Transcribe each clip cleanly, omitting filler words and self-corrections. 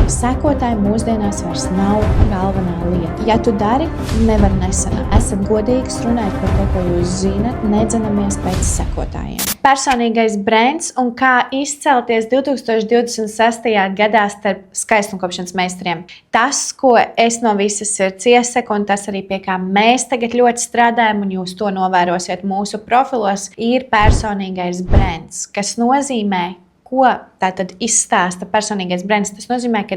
Sekotāji mūsdienās vairs nav galvenā lieta. Ja tu dari, nevar nesanākt. Esat godīgs, runājot par to, ko jūs zinat, nedzinamies pēc sekotājiem. Personīgais brands un kā izcelties 2026. gadā starp skaistumkopšanas meistariem. Tas, ko es no visas sirds iesaku, un tas arī pie kā mēs tagad ļoti strādājam, un jūs to novērosiet mūsu profilos, ir personīgais brands, kas nozīmē, ko tātad izstāsta personīgais brands. Tas nozīmē, ka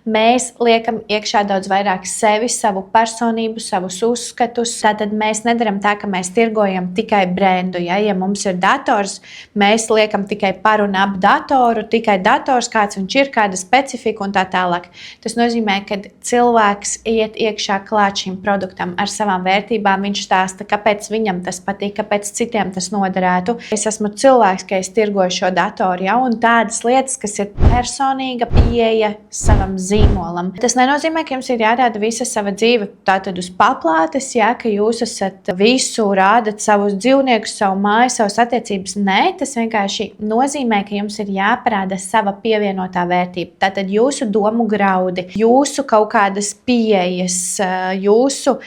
mēs liekam iekšā daudz vairāk sevi, savu personību, savus uzskatus. Tātad mēs nedaram tā, ka mēs tirgojam tikai brendu. Ja mums ir dators, mēs liekam tikai par un ap datoru, tikai dators, kāds viņš ir, kāda specifika un tā tālāk. Tas nozīmē, ka cilvēks iet iekšā klāt šim produktam ar savām vērtībām. Viņš stāsta, kāpēc viņam tas patīk, kāpēc citiem tas noderētu. Es esmu cilvēks, ka es tirgoju šo datoru, ja, un tādas lietas, kas ir personīga pieeja savam zīmolam. Tas nenozīmē, ka jums ir jārāda visa sava dzīve tātad uz paplātes, ja, ka jūs esat visu rādat savus dzīvniekus, savu māju, savas attiecības. Nē, tas vienkārši nozīmē, ka jums ir jāparāda sava pievienotā vērtība. Tātad jūsu domu graudi, jūsu kaut kādas pieejas, jūsu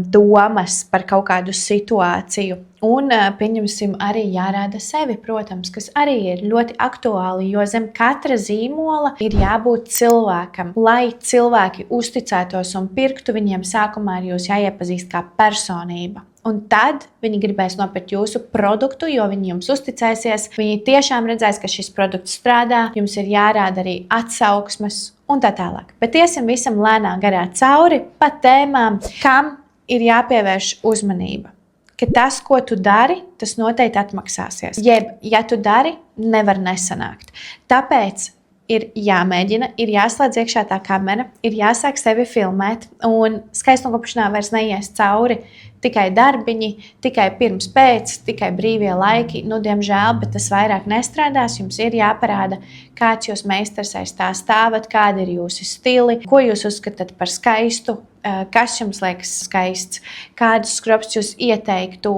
domas par kaut kādu situāciju. Un, pieņemsim, arī jārāda sevi, protams, kas arī ir ļoti aktuāli, jo zem katra zīmola ir jābūt cilvēkam. Lai cilvēki uzticētos un pirktu, viņiem sākumā ir jūs jāiepazīst kā personība. Un tad viņi gribēs nopirkt jūsu produktu, jo viņi jums uzticēsies. Viņi tiešām redzēs, ka šis produkts strādā, jums ir jārāda arī atsauksmes un tā tālāk. Bet iesim visam lēnā garā cauri pa tēmām, kam ir jāpievērš uzmanība. Ka tas, ko tu dari, tas noteikti atmaksāsies. Jeb, ja tu dari, nevar nesanākt. Tāpēc ir jāmēģina, ir jāslēdz iekšā tā kamera, ir jāsāk sevi filmēt, un skaistumkopšanā vairs neies cauri tikai darbiņi, tikai pirms pēc, tikai brīvie laiki. Diemžēl, bet tas vairāk nestrādās. Jums ir jāparāda, kāds jūs meistars aiz tā stāvat, kādi ir jūsu stili, ko jūs uzskatāt par skaistu, kas jums liekas skaists, kādus skropstus jūs ieteiktu,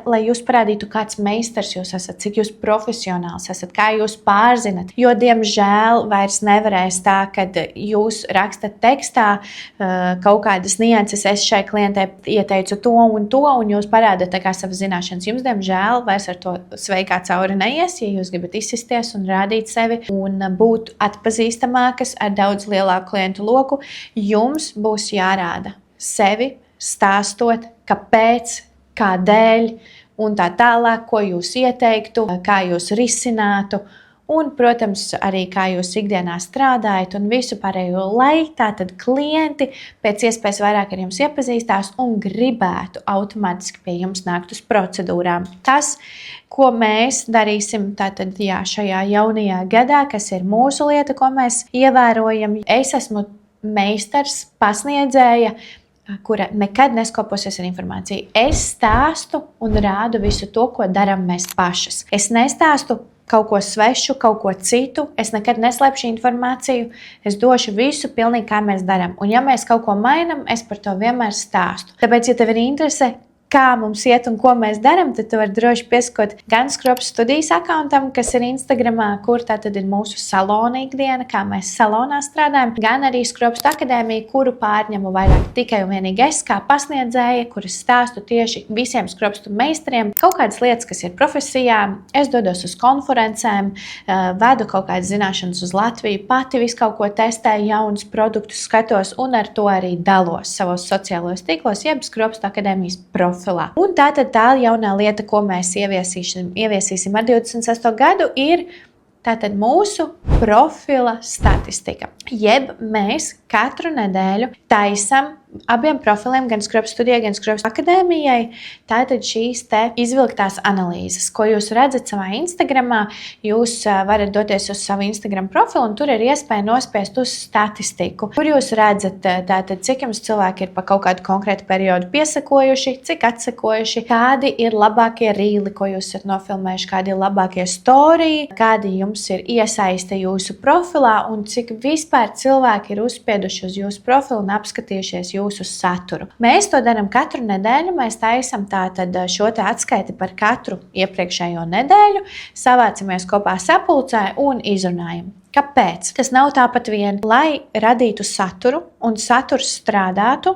lai jūs parādītu, kāds meistars jūs esat, cik jūs profesionāls esat, kā jūs pārzinat. Jo, diemžēl, vairs nevarēs tā, kad jūs rakstat tekstā kaut kādas nianses, es šai klientei ieteicu to, un jūs parādat tā kā savas zināšanas. Jums, diemžēl, vairs ar to sveikā cauri neies, ja jūs gribat izsisties un rādīt sevi un būt atpazīstamākas ar daudz lielāku klientu loku. Jums būs jārāda sevi, stāstot, kāpēc, kādēļ un tā tālāk, ko jūs ieteiktu, kā jūs risinātu. Un, protams, arī kā jūs ikdienā strādājat un visu pārējo, lai tātad klienti pēc iespējas vairāk ar jums iepazīstās un gribētu automātiski pie jums nākt uz procedūrām. Tas, ko mēs darīsim tātad, šajā jaunajā gadā, kas ir mūsu lieta, ko mēs ievērojam, es esmu meistars, pasniedzēja, kura nekad neskoposies ar informāciju. Es stāstu un rādu visu to, ko daram mēs pašas. Es nestāstu kaut ko svešu, kaut ko citu. Es nekad neslēpšu informāciju. Es došu visu pilnīgi, kā mēs darām. Un ja mēs kaut ko mainam, es par to vienmēr stāstu. Tāpēc, ja tev ir interese, kā mums iet un ko mēs darām, tad tu vari droši pieskot gan Skrops studijas akauntam, kas ir Instagramā, kur tā tad ir mūsu salona ikdiena, kā mēs salonā strādājam, gan arī Skrops akadēmija, kuru pārņemu vairāk tikai un vienīgi es kā pasniedzēja, kuras stāstu tieši visiem Skropstu meistariem. Kaut kādas lietas, kas ir profesijā, es dodos uz konferencēm, vedu kaut kādas zināšanas uz Latviju, pati visu kaut ko testēju, jaunus produktus skatos un ar to arī dalos savos sociālajos tīklos, jeb Skropstu akadēmijas profilā. Un tātad tā jaunā lieta, ko mēs ieviesīsim ar 26. gadu, ir tātad mūsu profila statistika. Jeb mēs katru nedēļu taisam abiem profiliem, gan Skrops studijai, gan Skrops akadēmijai, tātad šīs te izvilktās analīzes, ko jūs redzat savā Instagramā. Jūs varat doties uz savu Instagram profilu, un tur ir iespēja nospiest uz statistiku, kur jūs redzat, tātad, cik jums cilvēki ir pa kaut kādu konkrētu periodu piesakojuši, cik atsakojuši, kādi ir labākie rīli, ko jūs esat nofilmējuši, kādi ir labākie storiji, kādi jums ir iesaiste jūsu profilā, un cik vispār cilvēki ir uzspieduši uz jūsu profilu un apskatījušies jūsu saturu. Mēs to darām katru nedēļu, mēs taisam tātad šo te atskaiti par katru iepriekšējo nedēļu, savācamies kopā sapulcē un izrunājam. Kāpēc? Tas nav tāpat vien, lai radītu saturu un saturs strādātu,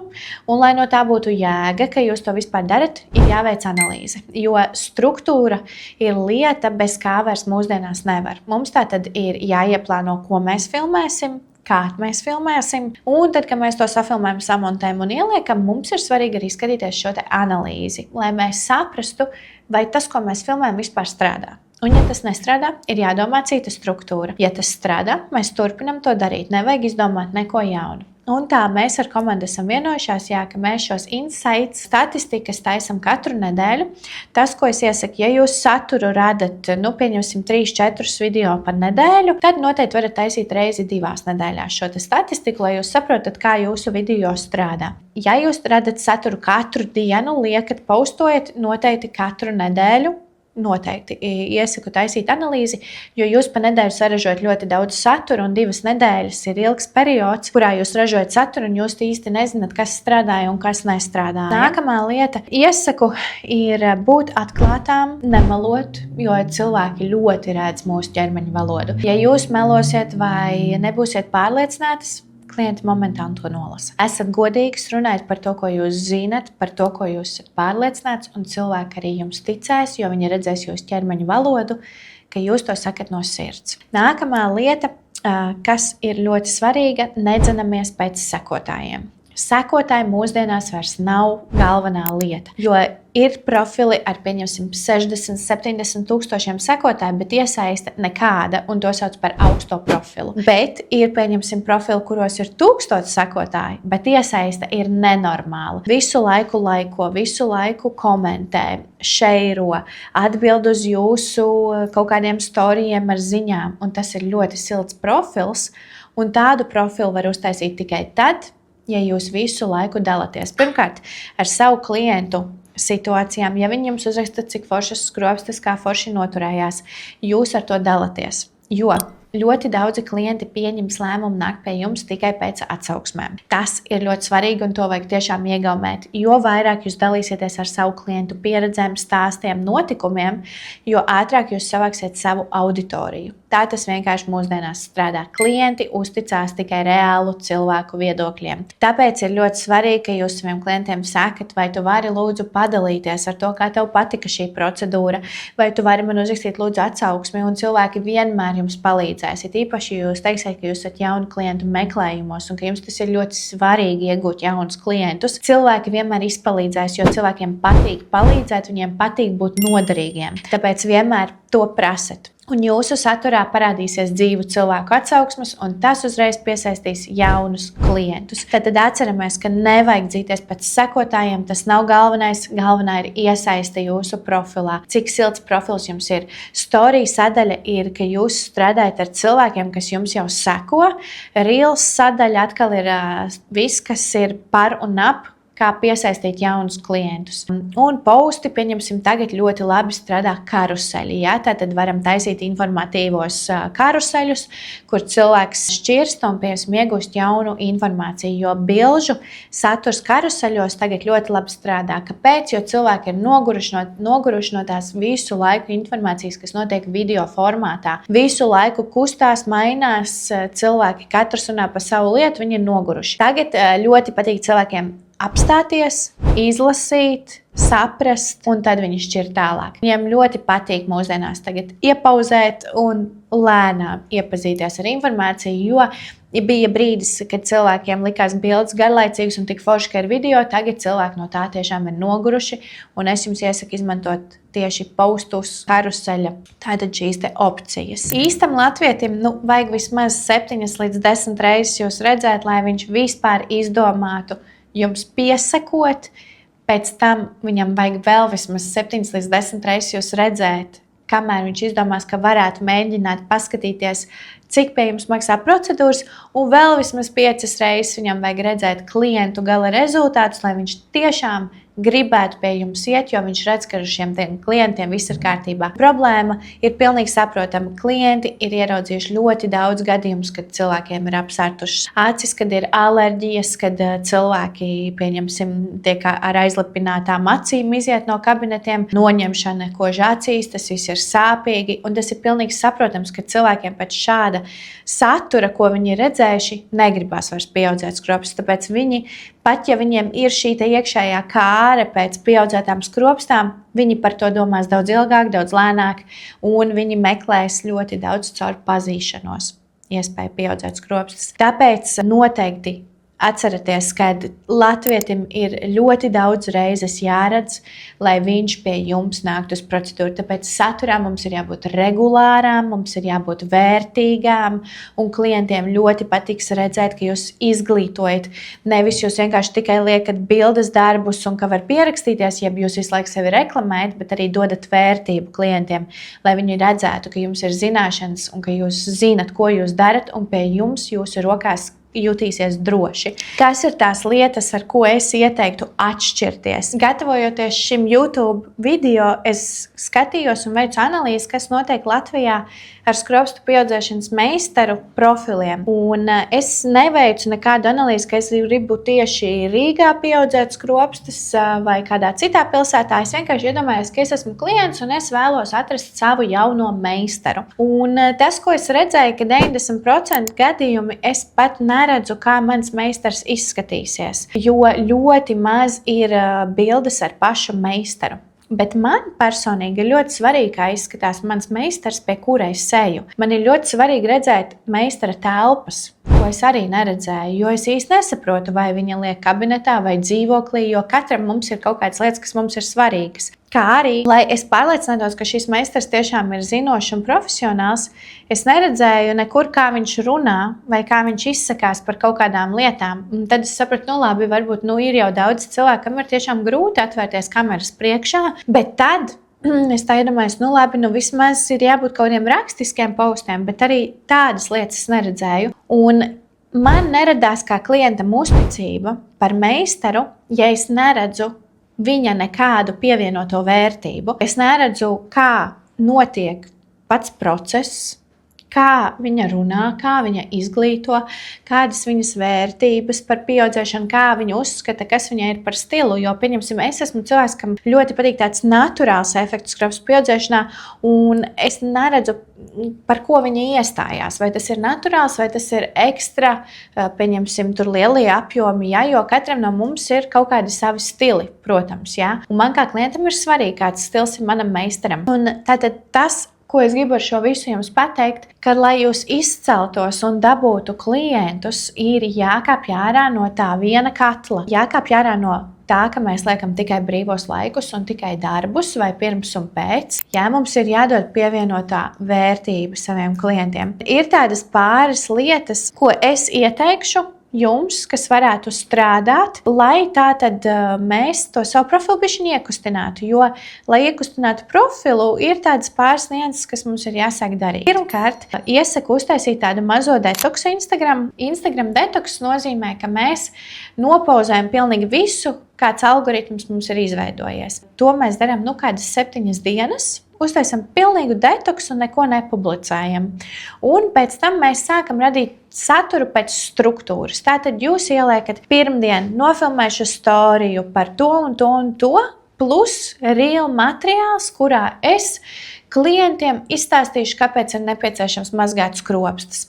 un lai no tā būtu jēga, ka jūs to vispār darat, ir jāveic analīze. Jo struktūra ir lieta, bez kā vairs mūsdienās nevar. Mums tā tad ir jāieplāno, ko mēs filmēsim, kā mēs filmēsim, un tad, kad mēs to safilmējam, samontējam un ieliekam, mums ir svarīgi arī skatīties šo te analīzi, lai mēs saprastu, vai tas, ko mēs filmējam, vispār strādā. Un, ja tas nestrādā, ir jādomā cita struktūra. Ja tas strādā, mēs turpinam to darīt. Nevajag izdomāt neko jaunu. Un tā mēs ar komandu esam vienojušās, ka mēs šos insights, statistikas taisam katru nedēļu. Tas, ko es iesaku, ja jūs saturu radat, pieņemsim 3-4 video par nedēļu, tad noteikti varat taisīt reizi 2 nedēļās šo statistiku, lai jūs saprotat, kā jūsu video strādā. Ja jūs radat saturu katru dienu, liekat, postojat noteikti katru nedēļu, noteikti iesaku taisīt analīzi, jo jūs pa nedēļu saražojat ļoti daudz satura, un 2 nedēļas ir ilgs periods, kurā jūs ražojat saturu, un jūs īsti nezināt, kas strādāja un kas nestrādāja. Nākamā lieta, iesaku, ir būt atklātām, nemelot, jo cilvēki ļoti redz mūsu ķermeņa valodu. Ja jūs melosiet vai nebūsiet pārliecinātas, klienti momentāni to nolasa. Esat godīgs, runājot par to, ko jūs zinat, par to, ko jūs esat pārliecināts, un cilvēki arī jums ticēs, jo viņi redzēs jūsu ķermeņa valodu, ka jūs to sakat no sirds. Nākamā lieta, kas ir ļoti svarīga, nedzenamies pēc sekotājiem. Sekotāji mūsdienās vairs nav galvenā lieta, jo ir profili ar, pieņemsim, 60, 70 tūkstošiem sekotāju, bet iesaiste nekāda, un to sauc par augsto profilu. Bet ir, pieņemsim, profili, kuros ir 1000 sekotāji, bet iesaiste ir nenormāla. Visu laiku laiko, visu laiku komentē, šeiro, atbild uz jūsu kaut kādiem storijiem ar ziņām, un tas ir ļoti silts profils, un tādu profilu var uztaisīt tikai tad, ja jūs visu laiku dalāties. Pirmkārt, ar savu klientu situācijām, ja viņi jums uzraksta, cik foršas skropstas, kā forši noturējās, jūs ar to dalāties. Jo ļoti daudzi klienti pieņems lēmumu nākt pie jums tikai pēc atsauksmēm. Tas ir ļoti svarīgi, un to vajag tiešām iegaumēt. Jo vairāk jūs dalīsieties ar savu klientu pieredzēm, stāstiem, notikumiem, jo ātrāk jūs savāksiet savu auditoriju. Tā tas vienkārši mūsdienās strādā. Klienti uzticās tikai reālu cilvēku viedokļiem. Tāpēc ir ļoti svarīgi, ka jūs saviem klientiem sakat, vai tu vari lūdzu padalīties ar to, kā tev patika šī procedūra, vai tu vari man uzrakstīt lūdzu atsauksmi, un cilvēki vienmēr jums palīdzēs. Ir īpaši, ja jūs teiksiet, ka jūs esat jaunu klientu meklējumos, un ka jums tas ir ļoti svarīgi iegūt jaunus klientus. Cilvēki vienmēr izpalīdzēs, jo cilvēkiem patīk palīdzēt, viņiem patīk būt noderīgiem. Tāpēc vienmēr to prasat. Un jūsu saturā parādīsies dzīvu cilvēku atsauksmes, un tas uzreiz piesaistīs jaunus klientus. Tad atceramies, ka nevajag dzīties pēc sekotājiem, tas nav galvenais. Galvenā ir iesaiste jūsu profilā. Cik silts profils jums ir? Storija sadaļa ir, ka jūs strādājat ar cilvēkiem, kas jums jau seko. Reels sadaļa atkal ir viss, kas ir par un ap, kā piesaistīt jaunus klientus. Un posti, pieņemsim, tagad ļoti labi strādā karuseļi. Ja? Tātad varam taisīt informatīvos karuseļus, kur cilvēks šķirst un, piemēram, iegūst jaunu informāciju, jo bilžu saturs karuseļos tagad ļoti labi strādā. Kāpēc? Jo cilvēki ir noguruši no tās visu laiku informācijas, kas notiek video formātā. Visu laiku kustās, mainās, cilvēki katrs runā par savu lietu, viņi ir noguruši. Tagad ļoti patīk cilvēkiem apstāties, izlasīt, saprast, un tad viņi šķir tālāk. Viņiem ļoti patīk mūsdienās tagad iepauzēt un lēnām iepazīties ar informāciju, jo bija brīdis, kad cilvēkiem likās bildes garlaicīgas un tik forši, ka ir video, tagad cilvēki no tā tiešām ir noguruši, un es jums iesaku izmantot tieši postus, karuseļa, tātad šīs te opcijas. Īstam latvietim, vajag vismaz 7 līdz 10 reizes jūs redzēt, lai viņš vispār izdomātu jums piesakot, pēc tam viņam vajag vēl vismaz 7 līdz 10 reizes jūs redzēt, kamēr viņš izdomās, ka varētu mēģināt paskatīties, cik pie jums maksā procedūras, un vēl vismaz 5 reizes viņam vajag redzēt klientu gala rezultātus, lai viņš tiešām gribētu pie jums iet, jo viņš redz, ka ar šiem klientiem viss ir kārtībā. Problēma ir pilnīgi saprotama. Klienti ir ieraudzījuši ļoti daudz gadījumus, kad cilvēkiem ir apsārtušas acis, kad ir alerģijas, kad cilvēki, pieņemsim, tiek ar aizlipinātām acīm iziet no kabinetiem, noņemšana koža acīs, tas viss ir sāpīgi, un tas ir pilnīgi saprotams, ka cilvēkiem pēc šāda satura, ko viņi ir redzējuši, negribas vairs pieaudzēt skropstus. Tāpēc viņi, pat ja viņiem ir šī iekšējā kāre pēc pieaudzētām skropstām, viņi par to domās daudz ilgāk, daudz lēnāk, un viņi meklēs ļoti daudz caur pazīšanos iespēju pieaudzēt skropstus. Tāpēc noteikti atcerieties, ka latvietim ir ļoti daudz reizes jāredz, lai viņš pie jums nāktu uz procedūru. Tāpēc saturām mums ir jābūt regulārām, mums ir jābūt vērtīgām, un klientiem ļoti patiks redzēt, ka jūs izglītojat. Nevis jūs vienkārši tikai liekat bildes darbus un ka var pierakstīties, ja jūs visu laiku sevi reklamējat, bet arī dodat vērtību klientiem, lai viņi redzētu, ka jums ir zināšanas un ka jūs zinat, ko jūs darat, un pie jums jūsu rokās jutīsies droši. Kas ir tās lietas, ar ko es ieteiktu atšķirties? Gatavojoties šim YouTube video, es skatījos un veicu analīzi, kas notiek Latvijā ar skropstu pieaudzēšanas meistaru profiliem. Un es neveicu nekādu analīzi, ka es gribu tieši Rīgā pieaudzēt skropstus vai kādā citā pilsētā. Es vienkārši iedomājos, ka es esmu klients un es vēlos atrast savu jauno meistaru. Un tas, ko es redzēju, ka 90% gadījumi es pat neredzu, kā mans meistars izskatīsies, jo ļoti maz ir bildes ar pašu meistaru. Bet man personīgi ir ļoti svarīgi, kā izskatās mans meistars, pie kura es eju. Man ir ļoti svarīgi redzēt meistara telpas, ko es arī neredzēju, jo es īsti nesaprotu, vai viņa liek kabinetā vai dzīvoklī, jo katram mums ir kaut kādas lietas, kas mums ir svarīgas. Kā arī, lai es pārliecinātos, ka šis meistars tiešām ir zinošs un profesionāls, es neredzēju nekur, kā viņš runā vai kā viņš izsakās par kaut kādām lietām. Un tad es sapratu, labi, varbūt ir jau daudz cilvēku, kam ir tiešām grūti atvērties kameras priekšā, bet tad es tā iedomājos, labi, vismaz ir jābūt kaut kādiem rakstiskiem postiem, bet arī tādas lietas es neredzēju. Un man neradās kā klientam uzticība par meistaru, ja es neredzu viņa nekādu pievienoto vērtību. Es neredzu, kā notiek pats process, kā viņa runā, kā viņa izglīto, kādas viņas vērtības par pieaudzēšanu, kā viņa uzskata, kas viņai ir par stilu. Jo, pieņemsim, es esmu cilvēks, kam ļoti patīk tāds naturāls efekts skropstu pieaudzēšanā, un es neredzu, par ko viņa iestājās. Vai tas ir naturāls, vai tas ir ekstra, pieņemsim, tur lielie apjomi, ja? Jo katram no mums ir kaut kādi savi stili, protams. Ja? Un man kā klientam ir svarīgi, kāds stils ir manam meistaram. Un tātad tas, ko es gribu ar šo visu jums pateikt, ka, lai jūs izceltos un dabūtu klientus, ir jākāpj ārā no tā viena katla. Jākāpj ārā no tā, ka mēs liekam tikai brīvos laikus un tikai darbus vai pirms un pēc. Jā, mums ir jādod pievienotā vērtība saviem klientiem. Ir tādas pāris lietas, ko es ieteikšu jums, kas varētu strādāt, lai tātad mēs to savu profilu bišķiņ iekustinātu. Jo, lai iekustinātu profilu, ir tādas pāris nianses, kas mums ir jāsāk darīt. Pirmkārt, iesaku uztaisīt tādu mazo detoksu Instagram. Instagram detoks nozīmē, ka mēs nopauzējam pilnīgi visu, kāds algoritms mums ir izveidojies. To mēs darām kādas 7 dienas. Uztaisam pilnīgu detoksu un neko nepublicējam. Un pēc tam mēs sākam radīt saturu pēc struktūras. Tātad jūs ieliekat pirmdien nofilmēšu storiju par to un to un to, plus real materiāls, kurā es klientiem izstāstīšu, kāpēc ir nepieciešams mazgāt skropstus.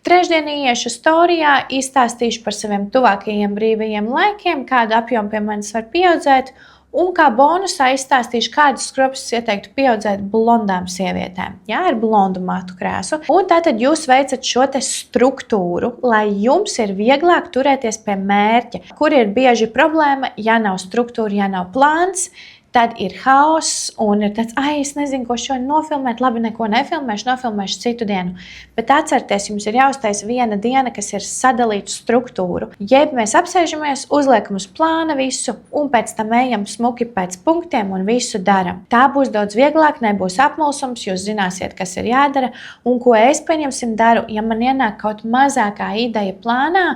Trešdien iešu storijā, izstāstīšu par saviem tuvākajiem brīvajiem laikiem, kādu apjomu pie manis var pieaudzēt, un kā bonusā izstāstīšu, kādus skropstus ieteiktu pieaudzēt blondām sievietēm, ar blondu matu krēsu. Un tātad jūs veicat šo te struktūru, lai jums ir vieglāk turēties pie mērķa, kur ir bieži problēma, ja nav struktūra, ja nav plāns. Tad ir haoss un ir tāds, es nezinu, ko šodien nofilmēt, labi, neko nefilmēšu, nofilmēšu citu dienu. Bet atcerieties, jums ir jāuztais viena diena, kas ir sadalīta struktūru. Jeb mēs apsēžamies, uzliekam uz plāna visu un pēc tam ejam smuki pēc punktiem un visu daram. Tā būs daudz vieglāk, nebūs apmulsums, jūs zināsiet, kas ir jādara. Un ko es, pieņemsim, daru, ja man ienāk kaut mazākā ideja plānā,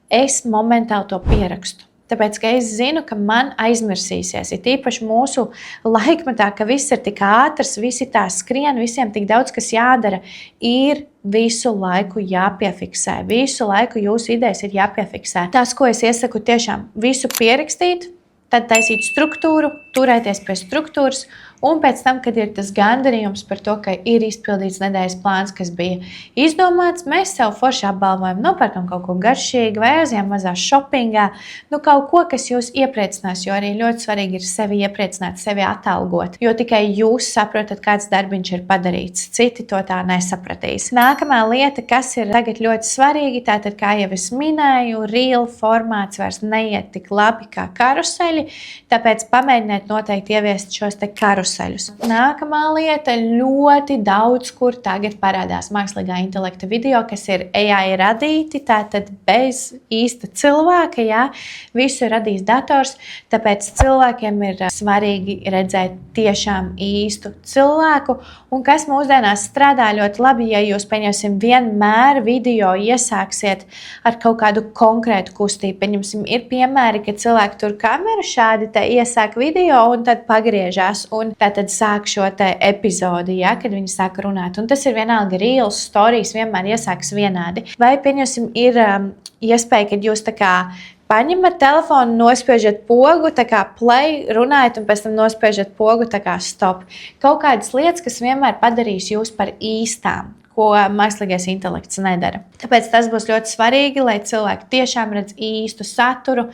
es momentāli to pierakstu. Tāpēc, ka es zinu, ka man aizmirsīsies. Ir īpaši mūsu laikmetā, ka viss ir tik ātrs, visi tā skrien, visiem tik daudz, kas jādara, ir visu laiku jāpiefiksē. Visu laiku jūsu idejas ir jāpiefiksē. Tas, ko es iesaku, tiešām visu pierakstīt, tad taisīt struktūru, turēties pie struktūras Un pēc tam, kad ir tas gandarījums par to, ka ir izpildīts nedēļas plāns, kas bija izdomāts, mēs sev forši apbalvojam, nopērkam kaut ko garšīgu vai aizjām mazā šopingā, kaut ko, kas jūs iepriecinās, jo arī ļoti svarīgi ir sevi iepriecināt, sevi atalgot, jo tikai jūs saprotat, kāds darbiņš ir padarīts. Citi to tā nesapratīs. Nākamā lieta, kas ir tagad ļoti svarīga, tātad, kā jau es minēju, reel formāts vairs neiet tik labi kā karuseļi, tāpēc pamēģiniet noteikti ieviest šos te karuseļus. Nākamā lieta, ļoti daudz, kur tagad parādās mākslīgā intelekta video, kas ir AI radīti, tātad bez īsta cilvēka, jā, visu ir radījis dators, tāpēc cilvēkiem ir svarīgi redzēt tiešām īstu cilvēku, un kas mūsdienās strādā ļoti labi, ja jūs, pieņemsim, vienmēr video iesāksiet ar kaut kādu konkrētu kustību. Pieņemsim, ir piemēri, ka cilvēki tur kameru šādi te iesāk video un tad pagriežās un tad sāk šo te epizodi, ja, kad viņi sāk runāt. Un tas ir vienalga reels, stories vienmēr iesāks vienādi. Vai, pieņemsim, ir iespēja, kad jūs tā kā paņemat telefonu, nospiežat pogu, tā kā play, runājat, un pēc tam nospiežat pogu, tā kā stop. Kaut kādas lietas, kas vienmēr padarīs jūs par īstām, ko mākslīgais intelekts nedara. Tāpēc tas būs ļoti svarīgi, lai cilvēki tiešām redz īstu saturu,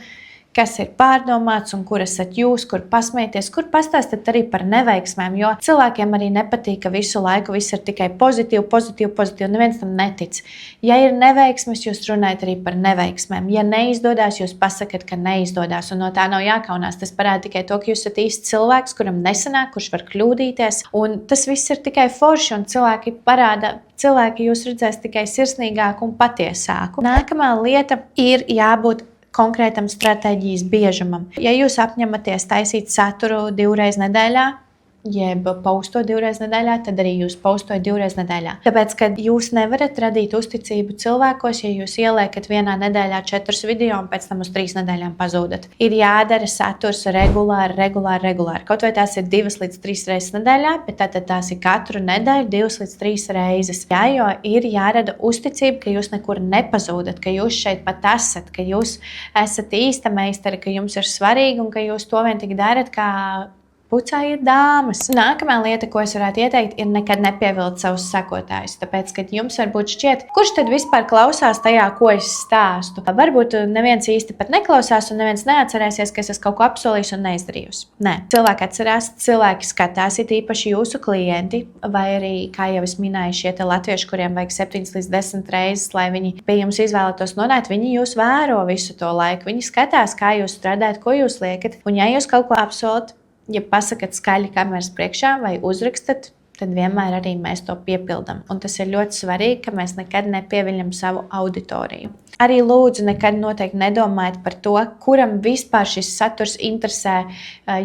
kas ir pārdomāts un kur esat jūs, kur pasmieties, kur pastāstat arī par neveiksmēm, jo cilvēkiem arī nepatīk, ka visu laiku viss ir tikai pozitīvi, neviens tam netic. Ja ir neveiksmes, jūs runājat arī par neveiksmēm. Ja neizdodas, jūs pasakat, ka neizdodas, un no tā nav jākaunās. Tas parāda tikai to, ka jūs esat īsts cilvēks, kuram nesanāk, kurš var kļūdīties, un tas viss ir tikai forši, un cilvēki jūs redzēs tikai sirsnīgāku un patiesāku. Nākamā lieta ir jābūt konkrētam stratēģijas biežumam. Ja jūs apņematies taisīt saturu 2 reizes nedēļā, jeb postot 2 reizes nedēļā, tad arī jūs postojat 2 reizes nedēļā. Tāpēc, kad jūs nevarat radīt uzticību cilvēkos, ja jūs ieliekat vienā nedēļā 4 video un pēc tam uz 3 nedēļām pazūdat. Ir jādara saturs regulāri. Kaut vai tās ir 2 līdz 3 reizes nedēļā, bet tātad tās ir katru nedēļu 2 līdz 3 reizes. Jā, jo ir jārada uzticība, ka jūs nekur nepazūdat, ka jūs šeit pat esat, ka jūs esat īsta meistara, ka jums ir svarīgi un ka jūs to vien tik darat, kā pucājiet dāmas. Nākamā lieta, ko es varētu ieteikt, ir nekad nepievilt savus sekotājus. Tāpēc, kad jums varbūt šķiet, kurš tad vispār klausās tajā, ko es stāstu. Varbūt neviens īsti pat neklausās un neviens neatcerēsies, ka es esmu kaut ko apsolījis un neizdarījusi. Nē, cilvēki atcerās, cilvēki skatās, it īpaši jūsu klienti, vai arī, kā jau es minēju, šie te latvieši, kuriem vajag 7 līdz 10 reizes, lai viņi pie jums izvēlētos nonākt, viņi jūs vēro visu to laiku. Viņi skatās, kā jūs strādājat, ko jūs liekat, un ja jūs kaut ko apsolat, ja pasakat skaļi kameras priekšā vai uzrakstat, tad vienmēr arī mēs to piepildam. Un tas ir ļoti svarīgi, ka mēs nekad nepieviļam savu auditoriju. Arī lūdzu nekad noteikti nedomājiet par to, kuram vispār šis saturs interesē,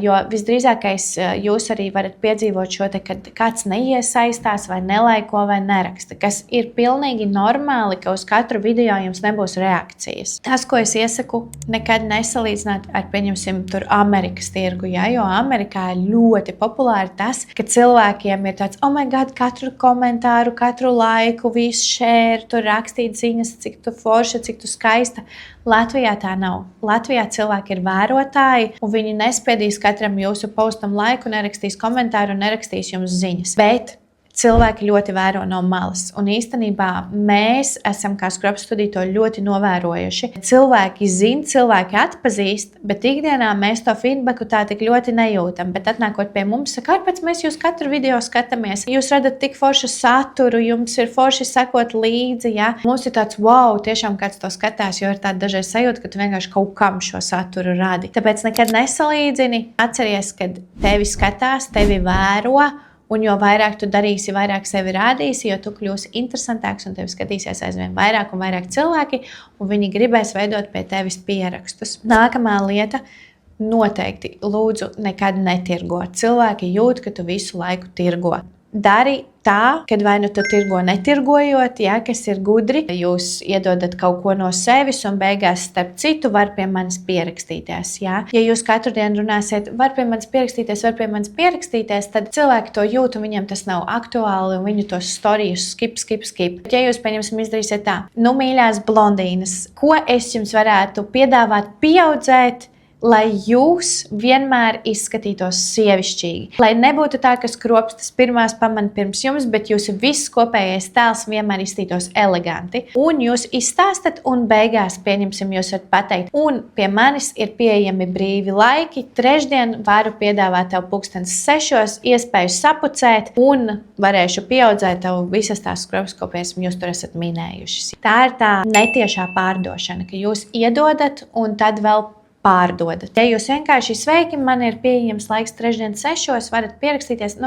jo visdrīzākais jūs arī varat piedzīvot šo te, kad kāds neiesaistās vai nelaiko vai neraksta, kas ir pilnīgi normāli, ka uz katru video jums nebūs reakcijas. Tas, ko es iesaku, nekad nesalīdzināt ar, pieņemsim, tur Amerikas tirgu, ja? Jo Amerikā ir ļoti populāri tas, ka cilvēkiem ir tāds, oh my god, katru komentāru, katru laiku, visu share, tur rakstīt ziņas, cik tu forša, cik tu skaista. Latvijā tā nav. Latvijā cilvēki ir vērotāji, un viņi nespiedīs katram jūsu postam laiku, nerakstīs komentāru un nerakstīs jums ziņas. Bet cilvēki ļoti vēro no malas, un īstenībā mēs esam kā Scrub Studio to ļoti novērojuši. Cilvēki zina, cilvēki atpazīst, bet ikdienā mēs to feedbacku tā tik ļoti nejūtam. Bet atnākot pie mums, saka, kāpēc mēs jūs katru video skatāmies? Jūs radat tik foršu saturu, jums ir forši sekot līdzi, ja? Mums ir tāds, wow, tiešām kāds to skatās, jo ir tāda dažreiz sajūta, ka tu vienkārši kaut kam šo saturu radi. Tāpēc nekad nesalīdzini, atceries, kad tevi skatās, tevi vēro, un jo vairāk tu darīsi, vairāk sevi rādīsi, jo tu kļūsi interesantāks un tevi skatīsies aizvien vairāk un vairāk cilvēki, un viņi gribēs veidot pie tevis pierakstus. Nākamā lieta – noteikti lūdzu nekad netirgo. Cilvēki jūt, ka tu visu laiku tirgo. Dari tā, kad vai nu tu tirgo netirgojot, ja, kas ir gudri, jūs iedodat kaut ko no sevis un beigās starp citu var pie manis pierakstīties. Ja, ja jūs katru dienu runāsiet, var pie manis pierakstīties, tad cilvēki to jūt un viņiem tas nav aktuāli un viņu tos storijus skip. Bet ja jūs, pieņemsim, izdarīsiet tā, nu mīļās blondīnas, ko es jums varētu piedāvāt pieaudzēt lai jūs vienmēr izskatītos sievišķīgi. Lai nebūtu tā, ka skropstas pirmās pamana pirms jums, bet jūsu viss kopējais tēls vienmēr izskatītos eleganti. Un jūs izstāstat, un beigās, pieņemsim, jūs varat pateikt, un pie manis ir pieejami brīvi laiki. Trešdien varu piedāvāt tev 6:00 iespēju sapucēt, un varēšu pieaudzēt tev visas tās skropstas, ko pēc jūs tur esat minējušas. Tā ir tā netiešā pārdošana, ka jūs iedodat, un tad vēl pārdodat. Ja jūs vienkārši sveiki, man ir pieejams laiks trešdien 6:00, varat pierakstīties.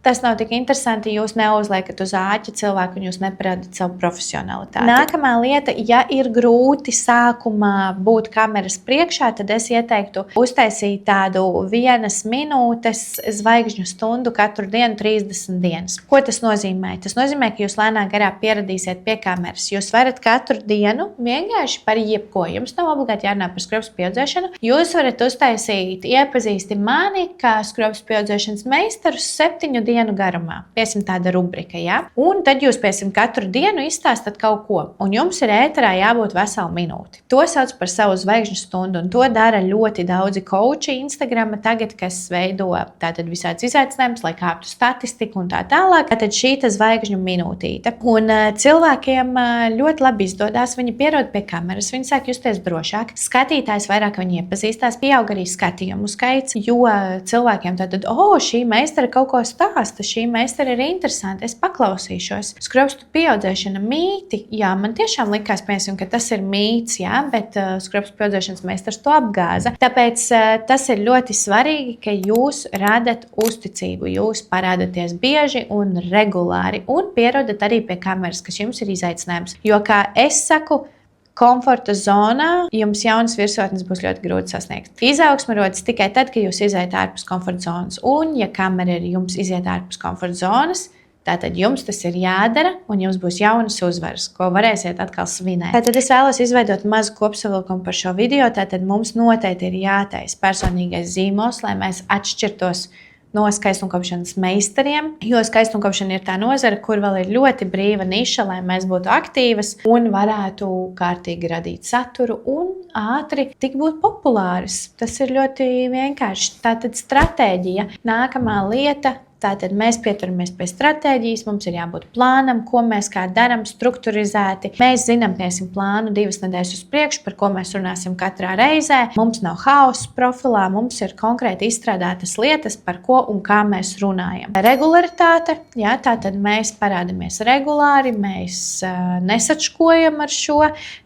Tas nav tik interesanti, ja jūs neuzliekat uz āķa cilvēku un jūs neparādat savu profesionalitāti. Nākamā lieta, ja ir grūti sākumā būt kameras priekšā, tad es ieteiktu uztaisīt tādu 1 minūtes zvaigžņu stundu katru dienu 30 dienas. Ko tas nozīmē? Tas nozīmē, ka jūs lēnā garā pieradīsiet pie kameras. Jūs varat katru dienu vienkārši par jebko. Jums nav obligāti jārunā par skropstu pieaudzēšanu. Jūs varat uztaisīt iepazīsti mani kā skropstu pieaudzēšanas meistaru 7 dienu garumā. Piesim tāda rubrika, ja? Un tad jūs piesim katru dienu izstāstat kaut ko. Un jums ir ēterā jābūt veselu minūti. To sauc par savu zvaigžņu stundu, un to dara ļoti daudzi coachi Instagrama tagad, kas veido tātad visāds izaicinājums, lai kāptu statistiku un tā tālāk. Tātad šī zvaigžņu minūtīte. Un cilvēkiem ļoti labi izdodās, viņi pierod pie kameras, viņi sāk justies drošāk. Skatītājs vairāk viņi iepazīstās, pieaug arī skatījumu skaits, jo cilvēkiem tātad, šī meistara kaut ko stāsta. Šī meistara ir interesanti, es paklausīšos. Skropstu pieaudzēšana mīti, jā, man tiešām likās, piemēram, ka tas ir mīts, jā, bet skropstu pieaudzēšanas meistars to apgāza. Tāpēc tas ir ļoti svarīgi, ka jūs radat uzticību, jūs parādaties bieži un regulāri un pierodat arī pie kameras, kas jums ir izaicinājums. Jo, kā es saku, komforta zonā jums jaunas virsotnes būs ļoti grūti sasniegt. Izaugsme rodas tikai tad, kad jūs iziet ārpus komforta zonas. Un, ja kamera ir jums iziet ārpus komforta zonas, tātad jums tas ir jādara, un jums būs jaunas uzvaras, ko varēsiet atkal svinēt. Tātad es vēlos izveidot mazu kopsavilkumu par šo video. Tātad mums noteikti ir jātaisa personīgais zīmols, lai mēs atšķirtos no skaistumkopšanas meistariem, jo skaistumkopšana ir tā nozara, kur vēl ir ļoti brīva niša, lai mēs būtu aktīvas un varētu kārtīgi radīt saturu un ātri tik būt populāras. Tas ir ļoti vienkārši. Tātad stratēģija. Nākamā lieta. Tātad mēs pieturamies pie stratēģijas, mums ir jābūt plānam, ko mēs kā darām, strukturizēti. Mēs zinām, piesim plānu 2 nedēļas uz priekšu, par ko mēs runāsim katrā reizē. Mums nav hauss profilā, mums ir konkrēti izstrādātas lietas, par ko un kā mēs runājam. Regularitāte, jā, tātad mēs parādamies regulāri, mēs nesačkojam ar šo,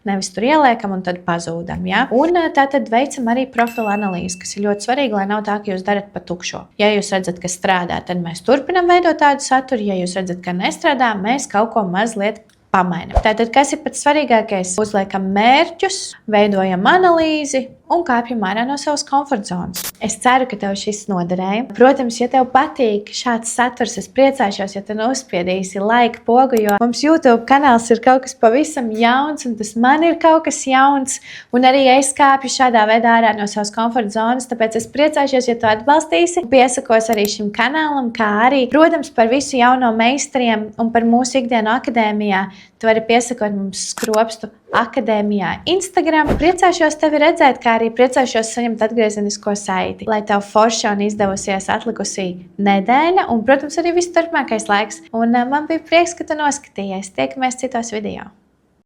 nevis tur ieliekam un tad pazūdam. Jā. Un tātad veicam arī profila analīzi, kas ir ļoti svarīgi, lai nav tā, ka jūs darat pa tukšo. Ja jūs redzat, ka strādā, tad mēs turpinām veidot tādu saturu. Ja jūs redzat, ka nestrādā, mēs kaut ko mazliet pamainām. Tātad, kas ir pats svarīgākais? Uzliekam mērķus, veidojam analīzi un kāpjam ārā no savas komforta zonas. Es ceru, ka tev šis noderēja. Protams, ja tev patīk šāds saturs, es priecāšos, ja tu uzspiedīsi like pogu, jo mums YouTube kanāls ir kaut kas pavisam jauns, un tas man ir kaut kas jauns, un arī es kāpju šādā veidā ārā no savas komforta zonas, tāpēc es priecāšos, ja tu atbalstīsi. Piesakos arī šim kanālam, kā arī, protams, par visu jauno meistariem un par mūsu ikdienu akadēmijā. Tu vari piesakot mums Skropstu akadēmijā Instagram. Priecāšos tevi redzēt, kā arī priecāšos saņemt atgriezenisko saiti. Lai tev forša un izdevusies atlikusī nedēļa un, protams, arī viss turpmākais laiks. Un man bija prieks, ka tu noskatījies. Tiekamies citos video.